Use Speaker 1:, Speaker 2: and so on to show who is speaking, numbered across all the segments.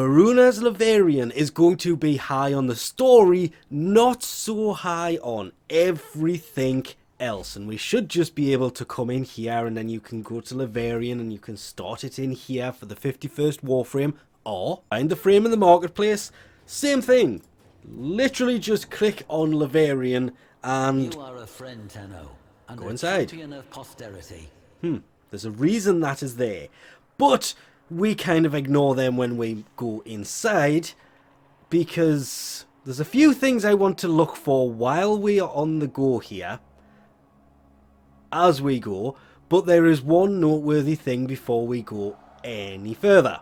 Speaker 1: Voruna Leverian is going to be high on the story, not so high on everything else. And we should just be able to come in here and then you can go to Leverian and you can start it in here for the 51st Warframe, or find the frame in the marketplace. Same thing. Literally just click on Leverian and
Speaker 2: you are a friend, Tenno, and
Speaker 1: go
Speaker 2: a
Speaker 1: inside.
Speaker 2: champion of posterity.
Speaker 1: There's a reason that is there. But we kind of ignore them when we go inside, because there's a few things I want to look for while we are on the go here, as we go, but there is one noteworthy thing before we go any further.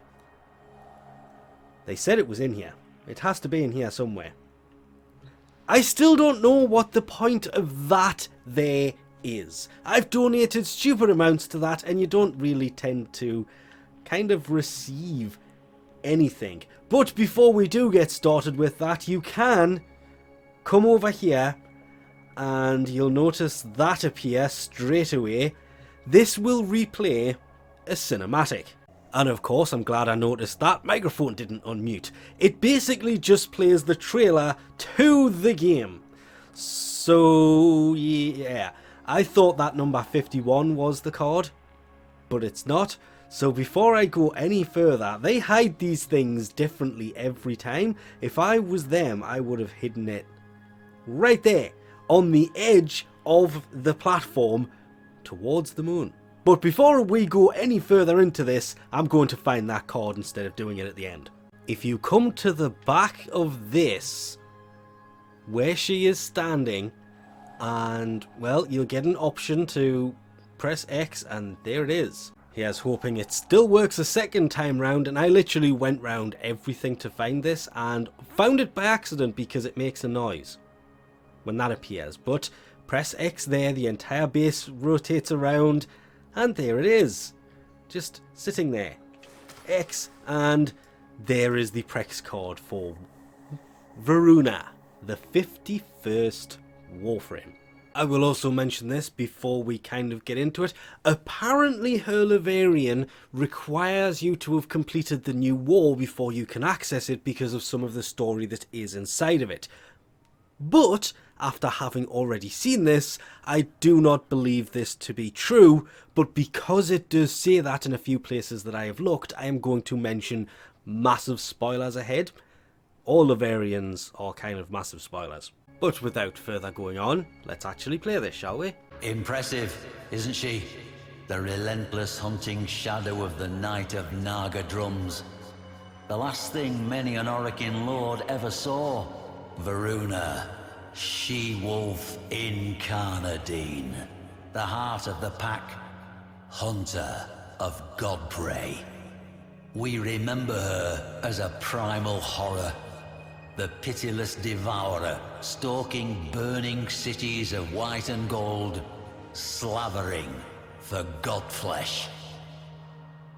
Speaker 1: They said it was in here. It has to be in here somewhere. I still don't know what the point of that there is. I've donated stupid amounts to that, and you don't really tend to kind of receive anything. But before we do get started with that, you can come over here and you'll notice that appear straight away. This will replay a cinematic. And of course, I'm glad I noticed that microphone didn't unmute. It basically just plays the trailer to the game. So yeah, I thought that number 51 was the card, but it's not. So before I go any further, they hide these things differently every time. If I was them, I would have hidden it right there on the edge of the platform towards the moon. But before we go any further into this, I'm going to find that card instead of doing it at the end. If you come to the back of this, where she is standing, and well, you'll get an option to press X, and there it is. Here's hoping it still works a second time round, and I literally went round everything to find this and found it by accident because it makes a noise when that appears. But press X there, the entire base rotates around, and there it is, just sitting there. X, and there is the Prex card for Voruna, the 51st Warframe. I will also mention this before we kind of get into it. Apparently her Leverian requires you to have completed the new wall before you can access it because of some of the story that is inside of it. But after having already seen this, I do not believe this to be true, but because it does say that in a few places that I have looked, I am going to mention massive spoilers ahead. All Leverians are kind of massive spoilers. But without further going on, let's actually play this, shall we?
Speaker 2: Impressive, isn't she? The relentless hunting shadow of the Knight of Naga Drums. The last thing many an Orokin lord ever saw. Voruna, she-wolf incarnadine. The heart of the pack, hunter of godprey. We remember her as a primal horror. The pitiless devourer, stalking burning cities of white and gold, slavering for godflesh.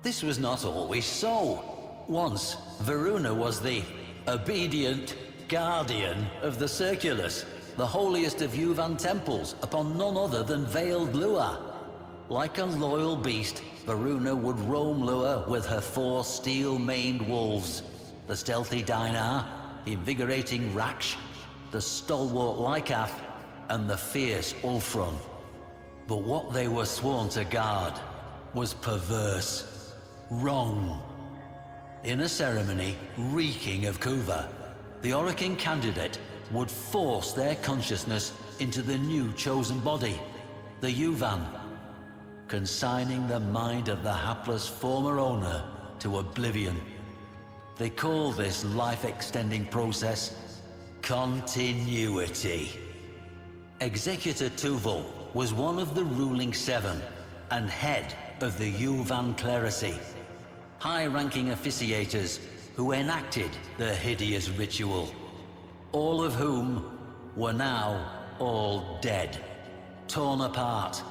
Speaker 2: This was not always so. Once, Voruna was the obedient guardian of the Circulus, the holiest of Yuvan temples, upon none other than veiled Lua. Like a loyal beast, Voruna would roam Lua with her 4 steel-maned wolves, the stealthy Dinar, invigorating Raksh, the stalwart Lycath, and the fierce Ulfron. But what they were sworn to guard was perverse, wrong. In a ceremony reeking of Kuva, the Orokin candidate would force their consciousness into the new chosen body, the Yuvan, consigning the mind of the hapless former owner to oblivion. They call this life-extending process continuity. Executor Tuval was one of the ruling 7 and head of the Yuvan clerisy, high-ranking officiators who enacted the hideous ritual, all of whom were now all dead, torn apart,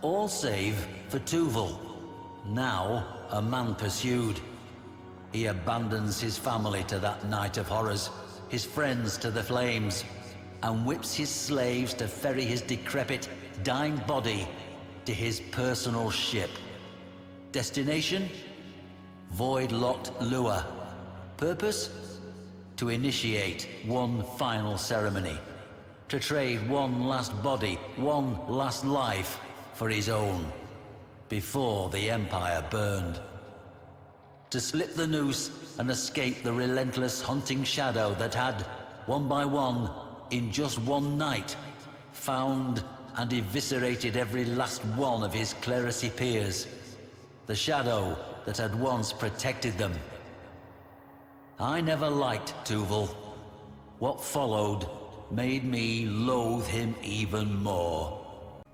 Speaker 2: all save for Tuval, now a man pursued. He abandons his family to that night of horrors, his friends to the flames, and whips his slaves to ferry his decrepit, dying body to his personal ship. Destination? Void-locked Lua, Purpose? To initiate one final ceremony. To trade one last body, one last life for his own, before the Empire burned. To slip the noose and escape the relentless hunting shadow that had, one by one, in just one night, found and eviscerated every last one of his clerisy peers. The shadow that had once protected them. I never liked Tuval. What followed made me loathe him even more.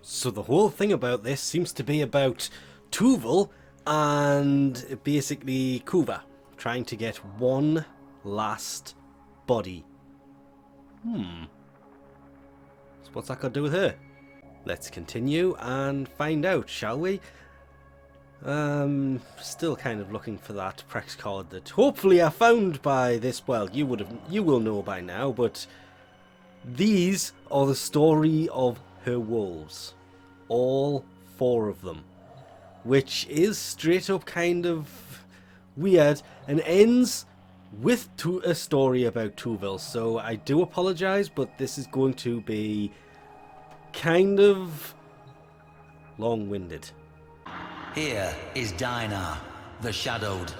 Speaker 1: So the whole thing about this seems to be about Tuval and basically Kuva trying to get one last body. So what's that got to do with her? Let's continue and find out, shall we? Still kind of looking for that Prex card that hopefully I found by this. Well, you will know by now, but these are the story of her wolves, all 4 of them, which is straight up kind of weird and ends with a story about Tuval. So I do apologize, but this is going to be kind of long-winded.
Speaker 2: Here is Dinar, the Shadowed.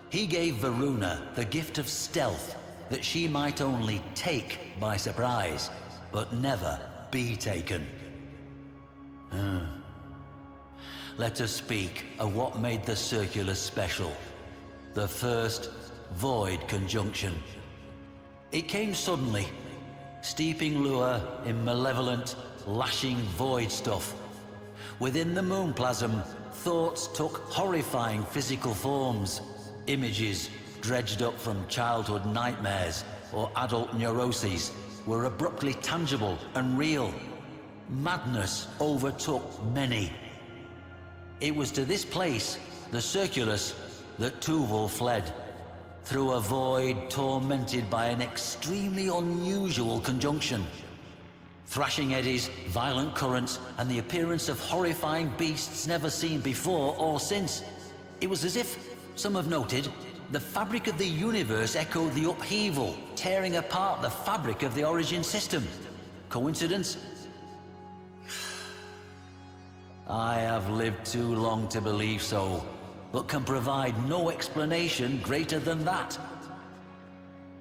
Speaker 2: He gave Voruna the gift of stealth, that she might only take by surprise, but never be taken. Let us speak of what made the Circulus special. The first Void Conjunction. It came suddenly, steeping Lua in malevolent, lashing void stuff. Within the moonplasm, thoughts took horrifying physical forms. Images dredged up from childhood nightmares or adult neuroses were abruptly tangible and real. Madness overtook many. It was to this place, the Circulus, that Tuval fled. Through a void tormented by an extremely unusual conjunction. Thrashing eddies, violent currents, and the appearance of horrifying beasts never seen before or since. It was as if, some have noted, the fabric of the universe echoed the upheaval, tearing apart the fabric of the origin system. Coincidence? I have lived too long to believe so, but can provide no explanation greater than that.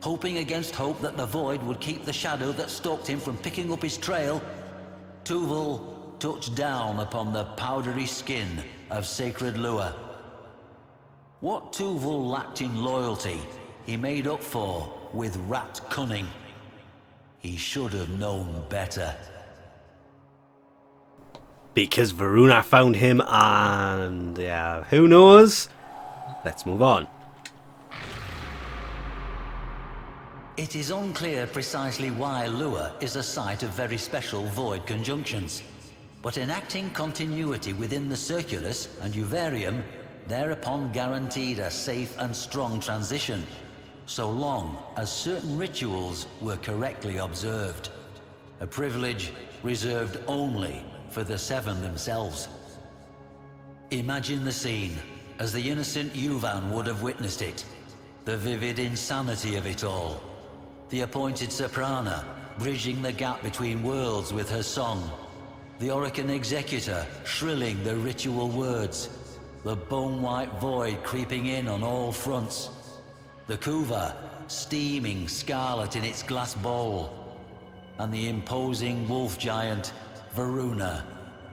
Speaker 2: Hoping against hope that the void would keep the shadow that stalked him from picking up his trail, Tuval touched down upon the powdery skin of sacred Lua. What Tuval lacked in loyalty, he made up for with rat cunning. He should have known better.
Speaker 1: Because Voruna found him, and yeah, who knows? Let's move on.
Speaker 2: It is unclear precisely why Lua is a site of very special void conjunctions, but enacting continuity within the Circulus and Uvarium thereupon guaranteed a safe and strong transition, so long as certain rituals were correctly observed. A privilege reserved only for the Seven themselves. Imagine the scene as the innocent Yuvan would have witnessed it, the vivid insanity of it all. The appointed soprana bridging the gap between worlds with her song, the Orokin executor shrilling the ritual words, the bone-white void creeping in on all fronts, the Kuva steaming scarlet in its glass bowl, and the imposing wolf giant Voruna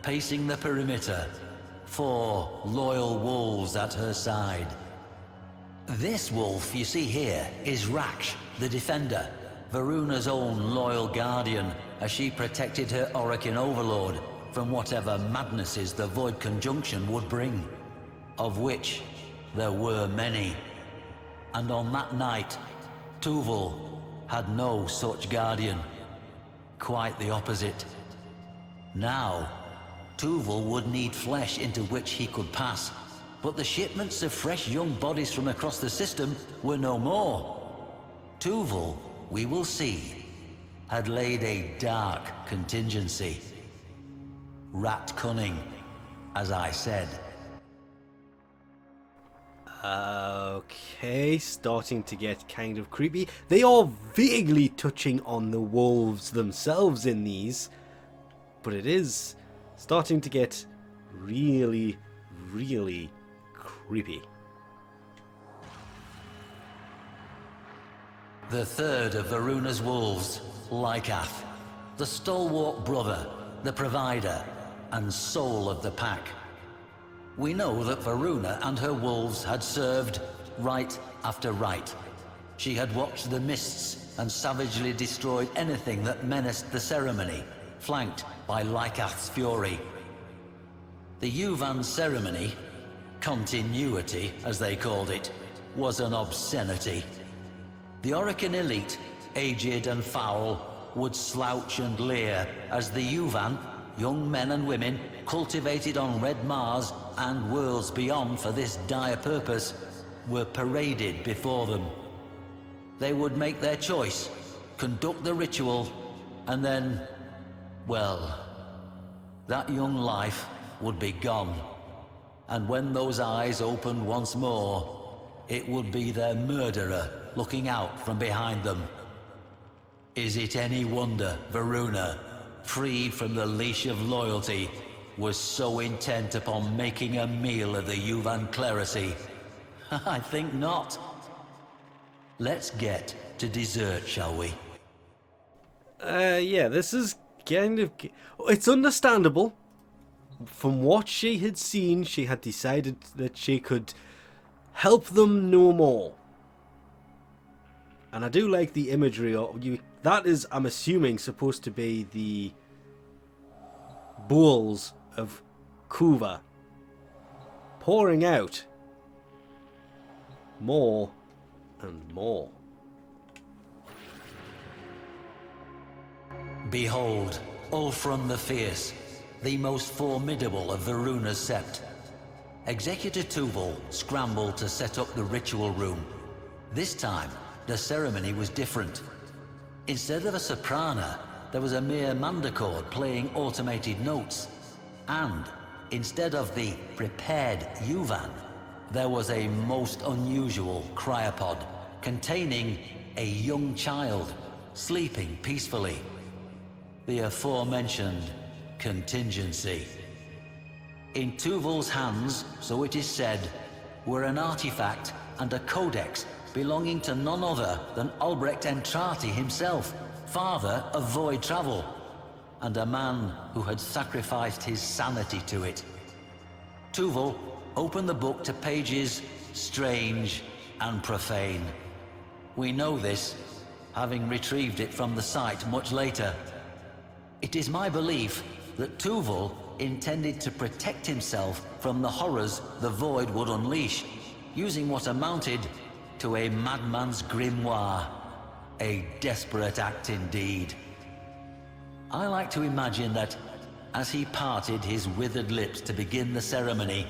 Speaker 2: pacing the perimeter, 4 loyal wolves at her side. This wolf you see here is Raksh, the Defender, Varuna's own loyal guardian, as she protected her Orokin overlord from whatever madnesses the Void Conjunction would bring, of which there were many. And on that night, Tuval had no such guardian. Quite the opposite. Now, Tuval would need flesh into which he could pass, but the shipments of fresh young bodies from across the system were no more. Tuval, we will see, had laid a dark contingency. Rat cunning, as I said.
Speaker 1: Okay, starting to get kind of creepy. They are vaguely touching on the wolves themselves in these, but it is starting to get really, really creepy.
Speaker 2: The third of Varuna's wolves, Lycath, the stalwart brother, the provider, and soul of the pack. We know that Voruna and her wolves had served rite after rite. She had watched the mists and savagely destroyed anything that menaced the ceremony, flanked by Lycath's fury. The Yuvan ceremony, continuity as they called it, was an obscenity. The Orokin elite, aged and foul, would slouch and leer as the Yuvan, young men and women, cultivated on Red Mars and worlds beyond for this dire purpose, were paraded before them. They would make their choice, conduct the ritual, and then, well, that young life would be gone. And when those eyes opened once more, it would be their murderer looking out from behind them. Is it any wonder Voruna, freed from the leash of loyalty, was so intent upon making a meal of the Yuvan clerisy? I think not. Let's get to dessert, shall we?
Speaker 1: Yeah, this is kind of... It's understandable. From what she had seen, she had decided that she could help them no more. And I do like the imagery of you. That is, I'm assuming, supposed to be the bowls of Kuva pouring out more and more.
Speaker 2: Behold, Ulfrun the Fierce, the most formidable of Varuna's sept. Executor Tuvul scrambled to set up the ritual room. This time, the ceremony was different. Instead of a soprana, there was a mere mandachord playing automated notes. And instead of the prepared Yuvan, there was a most unusual cryopod containing a young child sleeping peacefully. The aforementioned contingency. In Tuvul's hands, so it is said, were an artifact and a codex belonging to none other than Albrecht Entrati himself, father of void travel, and a man who had sacrificed his sanity to it. Tuvul opened the book to pages strange and profane. We know this, having retrieved it from the site much later. It is my belief that Tuvul intended to protect himself from the horrors the void would unleash, using what amounted to a madman's grimoire. A desperate act indeed. I like to imagine that as he parted his withered lips to begin the ceremony,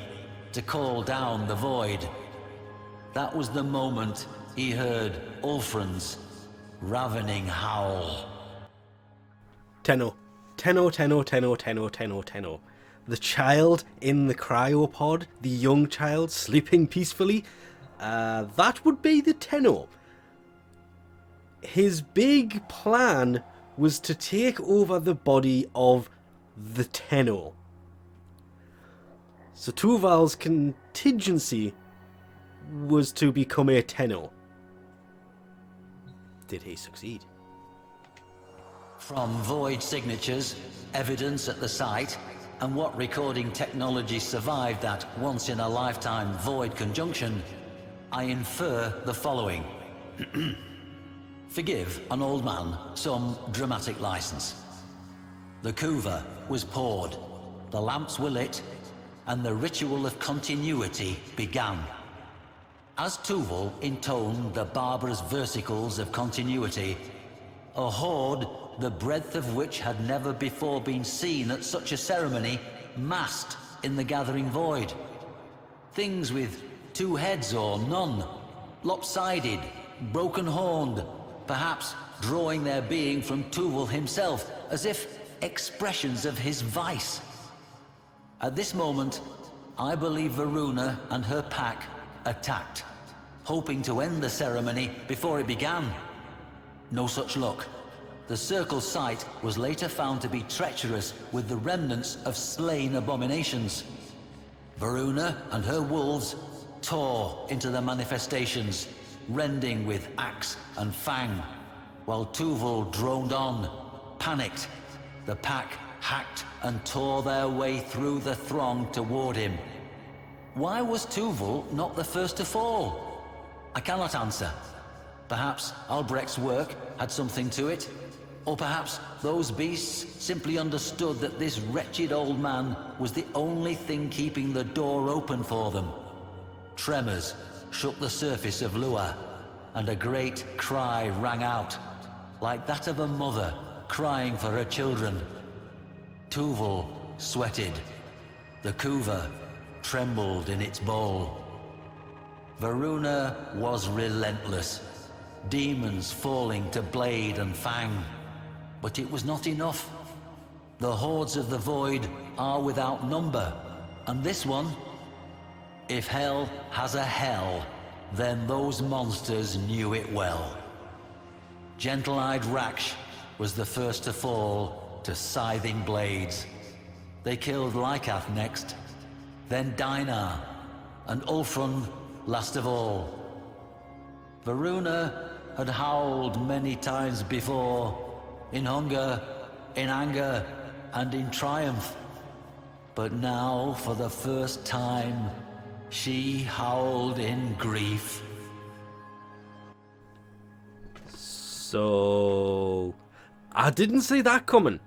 Speaker 2: to call down the void, that was the moment he heard Ulfrun's ravening howl.
Speaker 1: Tenno. The child in the cryopod, the young child sleeping peacefully, that would be the Tenno. His big plan was to take over the body of the Tenno. So Tuval's contingency was to become a Tenno. Did he succeed?
Speaker 2: From void signatures, evidence at the site, and what recording technology survived that once-in-a-lifetime void conjunction, I infer the following. Forgive an old man some dramatic license. The kuva was poured, the lamps were lit, and the ritual of continuity began. As Tuvul intoned the barbarous versicles of continuity, a horde the breadth of which had never before been seen at such a ceremony massed in the gathering void. Things with two heads or none, lopsided, broken-horned, perhaps drawing their being from Tuvul himself, as if expressions of his vice. At this moment, I believe Voruna and her pack attacked, hoping to end the ceremony before it began. No such luck. The circle's site was later found to be treacherous with the remnants of slain abominations. Voruna and her wolves tore into the manifestations, rending with axe and fang, while Tuvul droned on, panicked. The pack hacked and tore their way through the throng toward him. Why was Tuvul not the first to fall? I cannot answer. Perhaps Albrecht's work had something to it, or perhaps those beasts simply understood that this wretched old man was the only thing keeping the door open for them. Tremors shook the surface of Lua, and a great cry rang out, like that of a mother crying for her children. Tuvul sweated. The kuva trembled in its bowl. Voruna was relentless, demons falling to blade and fang. But it was not enough. The hordes of the void are without number, and this one, if hell has a hell, then those monsters knew it well. Gentle-eyed Raksh was the first to fall to scything blades. They killed Lycath next, then Dinar, and Ulfrun last of all. Voruna had howled many times before, in hunger, in anger, and in triumph. But now, for the first time, she howled in grief.
Speaker 1: So, I didn't see that coming.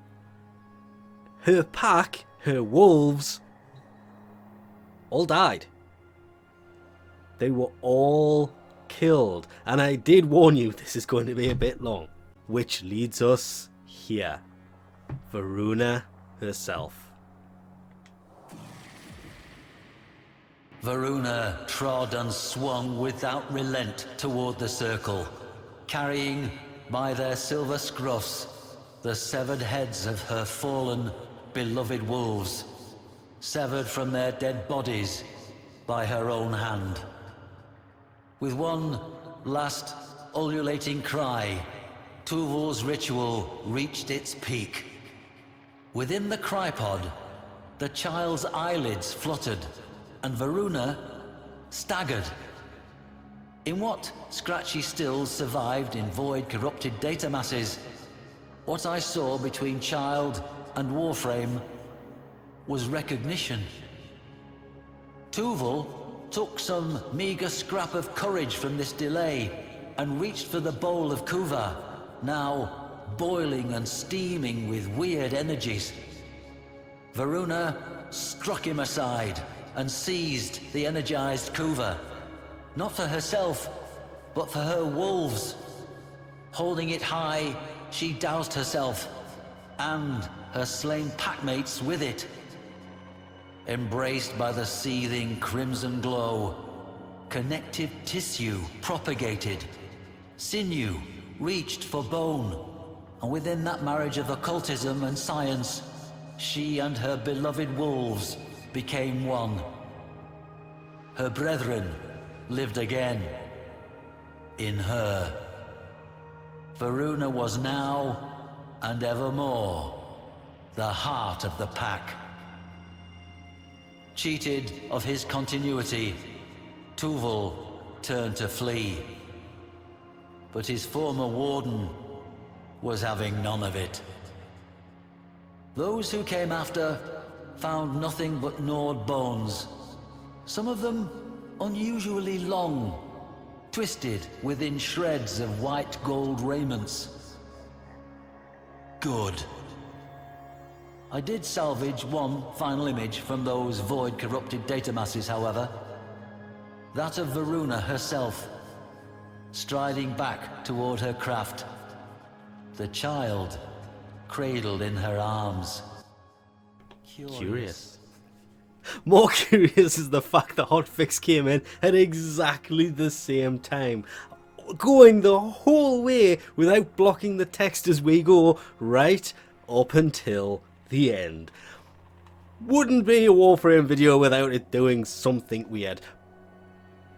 Speaker 1: Her pack, her wolves, all died. They were all killed. And I did warn you, this is going to be a bit long. Which leads us here. Voruna herself.
Speaker 2: Voruna trod and swung without relent toward the circle, carrying by their silver scruffs the severed heads of her fallen, beloved wolves, severed from their dead bodies by her own hand. With one last ululating cry, Tuvul's ritual reached its peak. Within the crypod, the child's eyelids fluttered, and Voruna staggered. In what scratchy stills survived in void-corrupted data masses, what I saw between child and Warframe was recognition. Tuvul took some meager scrap of courage from this delay and reached for the bowl of Kuva, now boiling and steaming with weird energies. Voruna struck him aside and seized the energized Kuva, not for herself, but for her wolves. Holding it high, she doused herself and her slain packmates with it. Embraced by the seething crimson glow, connective tissue propagated, sinew reached for bone, and within that marriage of occultism and science, she and her beloved wolves became one. Her brethren lived again in her. Voruna was now, and evermore, the heart of the pack. Cheated of his continuity, Tuvul turned to flee. But his former warden was having none of it. Those who came after found nothing but gnawed bones, some of them unusually long, twisted within shreds of white gold raiments. Good. I did salvage one final image from those void-corrupted data masses, however. That of Voruna herself, striding back toward her craft, the child cradled in her arms.
Speaker 1: Curious. More curious is the fact that Hotfix came in at exactly the same time, going the whole way without blocking the text as we go, right up until the end. Wouldn't be a Warframe video without it doing something weird.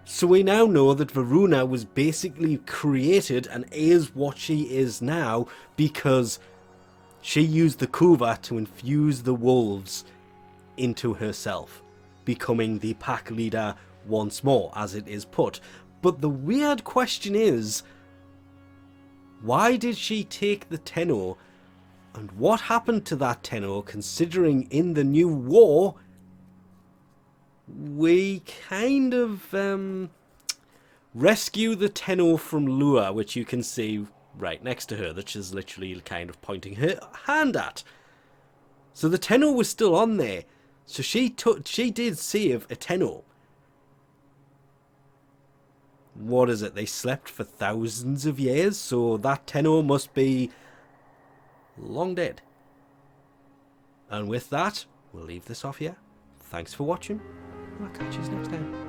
Speaker 1: So we now know that Voruna was basically created and is what she is now because she used the Kuva to infuse the wolves into herself, becoming the pack leader once more, as it is put. But the weird question is, why did she take the Tenno, and what happened to that Tenno, considering in the new war we kind of rescue the Tenno from Lua, which you can see right next to her, that she's literally kind of pointing her hand at. So the Tenno was still on there. So she did save a Tenno. What is it? They slept for thousands of years, so that Tenno must be long dead. And with that, we'll leave this off here. Thanks for watching. I'll catch you next time.